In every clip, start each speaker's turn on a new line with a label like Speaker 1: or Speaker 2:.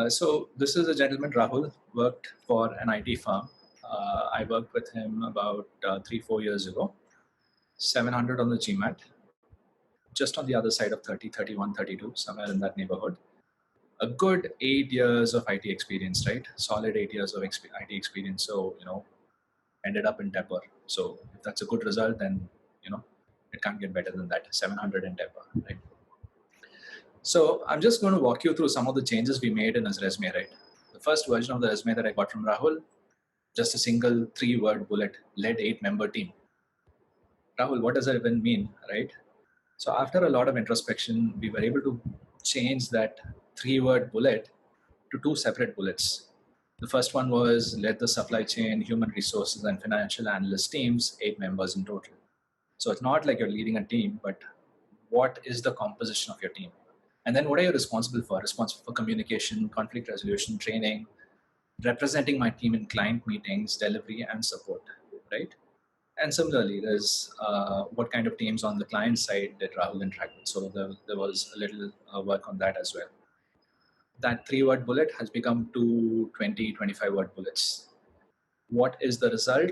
Speaker 1: So this is a gentleman, Rahul, worked for an IT firm. I worked with him about 3-4 years ago. 700 on the GMAT, just on the other side of 30, 31, 32, somewhere in that neighborhood. A good 8 years of IT experience, right? Solid 8 years of IT experience. So, ended up in Tepper. So if that's a good result, then, it can't get better than that. 700 in Tepper, right? So I'm just going to walk you through some of the changes we made in his resume, right? The first version of the resume that I got from Rahul, just a single 3-word bullet, led 8-member team. Rahul, what does that even mean, right? So after a lot of introspection, we were able to change that 3-word bullet to 2 separate bullets. The first one was led the supply chain, human resources, and financial analyst teams, 8 members in total. So it's not like you're leading a team, but what is the composition of your team? And then what are you responsible for? Responsible for communication, conflict resolution, training, representing my team in client meetings, delivery, and support, right? And similarly, there's what kind of teams on the client side did Rahul interact with. So there was a little work on that as well. That 3-word bullet has become 2 20, 25-word bullets. What is the result?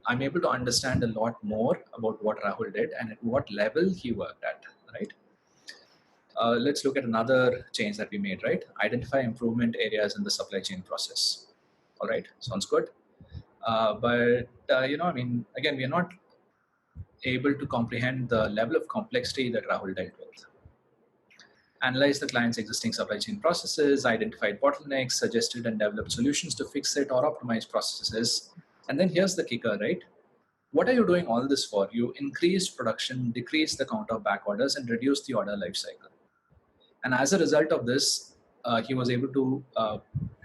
Speaker 1: I'm able to understand a lot more about what Rahul did and at what level he worked at, right? Let's look at another change that we made, right? Identify improvement areas in the supply chain process. All right, sounds good. Again, we are not able to comprehend the level of complexity that Rahul dealt with. Analyze the client's existing supply chain processes, identified bottlenecks, suggested and developed solutions to fix it or optimize processes. And then here's the kicker, right? What are you doing all this for? You increase production, decrease the count of back orders, and reduce the order life cycle. And as a result of this, he was able to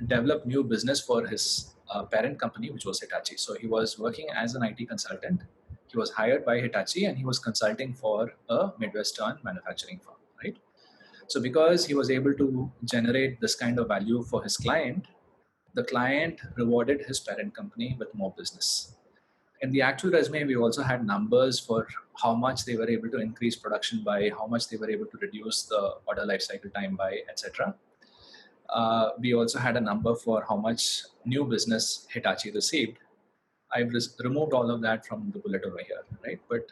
Speaker 1: develop new business for his parent company, which was Hitachi. So he was working as an IT consultant. He was hired by Hitachi and he was consulting for a Midwestern manufacturing firm, right? So because he was able to generate this kind of value for his client, the client rewarded his parent company with more business. In the actual resume, we also had numbers for how much they were able to increase production by, how much they were able to reduce the order lifecycle time by, etc. We also had a number for how much new business Hitachi received. I've removed all of that from the bullet over here, right? But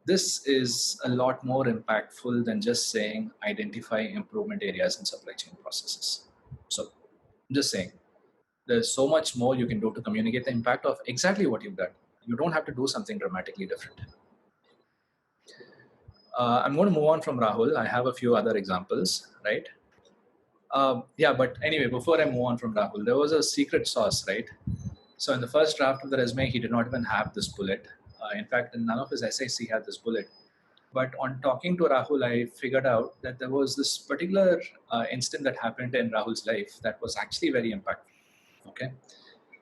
Speaker 1: this is a lot more impactful than just saying identify improvement areas in supply chain processes. So I'm just saying, there's so much more you can do to communicate the impact of exactly what you've done. You don't have to do something dramatically different. I'm going to move on from Rahul. I have a few other examples, right? But anyway, before I move on from Rahul, there was a secret sauce, right? So in the first draft of the resume, he did not even have this bullet. In fact, in none of his essays, he had this bullet. But on talking to Rahul, I figured out that there was this particular incident that happened in Rahul's life that was actually very impactful. Okay.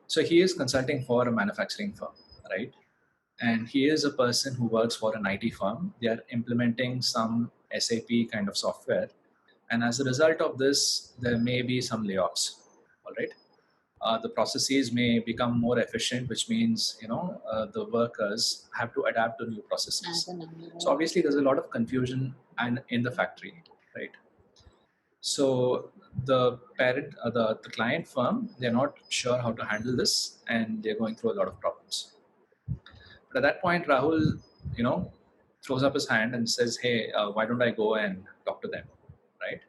Speaker 1: So he is consulting for a manufacturing firm, right? And he is a person who works for an IT firm. They are implementing some SAP kind of software. And as a result of this, there may be some layoffs, all right? The processes may become more efficient, which means, the workers have to adapt to new processes. So obviously there's a lot of confusion in the factory, right? So the the client firm, they're not sure how to handle this and they're going through a lot of problems. But at that point, Rahul, throws up his hand and says, hey, why don't I go and talk to them, right?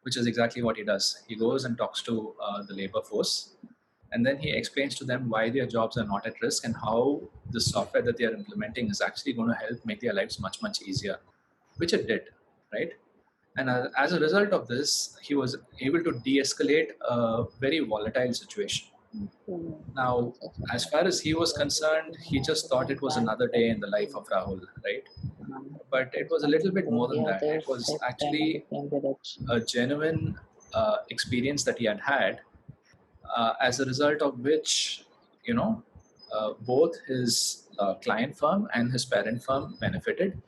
Speaker 1: Which is exactly what he does. He goes and talks to the labor force, and then he explains to them why their jobs are not at risk and how the software that they are implementing is actually going to help make their lives much, much easier, which it did, right? And as a result of this, he was able to de-escalate a very volatile situation. Now, as far as he was concerned, he just thought it was another day in the life of Rahul, right? But it was a little bit more than that. It was actually a genuine experience that he had had, as a result of which, both his client firm and his parent firm benefited.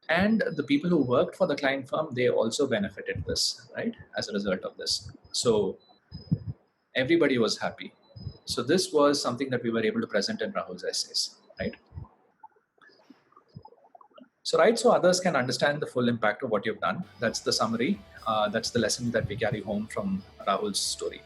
Speaker 1: And the people who worked for the client firm, they also benefited this, right, as a result of this. So everybody was happy. So this was something that we were able to present in Rahul's essays, right? So write so others can understand the full impact of what you've done. That's the summary. That's the lesson that we carry home from Rahul's story.